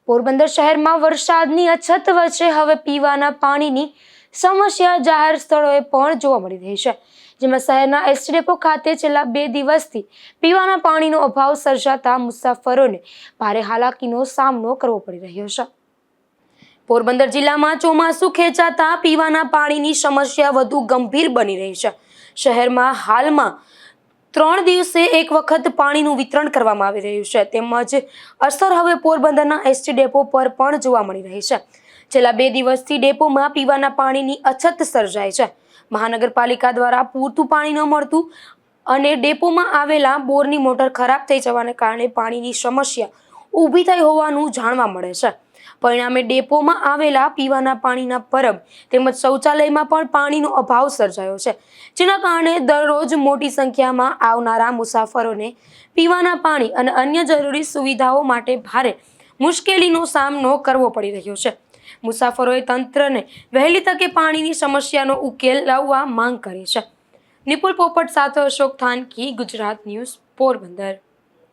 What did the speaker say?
પોરબંદર શહેરમાં વરસાદની અછત વચ્ચે હવે પીવાના પાણીની સમસ્યા જાહેર સ્થળોએ પણ જોવા મળી રહી છે, જેમાં શહેરના એસટી ડેપો ખાતે છેલ્લા 2 દિવસથી પીવાના પાણીનો અભાવ સર્જાતા મુસાફરોને ભારે હાલાકીનો સામનો કરવો પડી રહ્યો છે। પોરબંદર જિલ્લામાં ચોમાસું ખેંચાતા પીવાના પાણીની સમસ્યા વધુ ગંભીર બની રહી છે। શહેરમાં હાલમાં 3 દિવસે એક વખત પાણીનું વિતરણ કરવામાં આવી રહ્યું છે, તેમજ અસર હવે પોરબંદરના એસટી ડેપો પર પણ જોવા મળી રહી છે। છેલ્લા 2 દિવસથી ડેપોમાં પીવાના પાણીની અછત સર્જાય છે। મહાનગરપાલિકા દ્વારા પૂરતું પાણી ન મળતું અને ડેપોમાં આવેલા બોરની મોટર ખરાબ થઈ જવાને કારણે પાણીની સમસ્યા ઊભી થઈ હોવાનું જાણવા મળે છે। પરિણામે ડેપોમાં આવેલા પીવાના પાણીના પરબ તેમજ શૌચાલયમાં પણ પાણીનો અભાવ સર્જાયો છે, જેના કારણે દરરોજ મોટી સંખ્યામાં આવનારા મુસાફરોને પીવાના પાણી અને અન્ય જરૂરી સુવિધાઓ માટે ભારે મુશ્કેલીનો સામનો કરવો પડી રહ્યો છે। મુસાફરોએ તંત્રને વહેલી તકે પાણીની સમસ્યાનો ઉકેલ લાવવા માંગ કરી છે। નિપુલ પોપટ સાથે અશોક થાનકી, ગુજરાત ન્યૂઝ, પોરબંદર।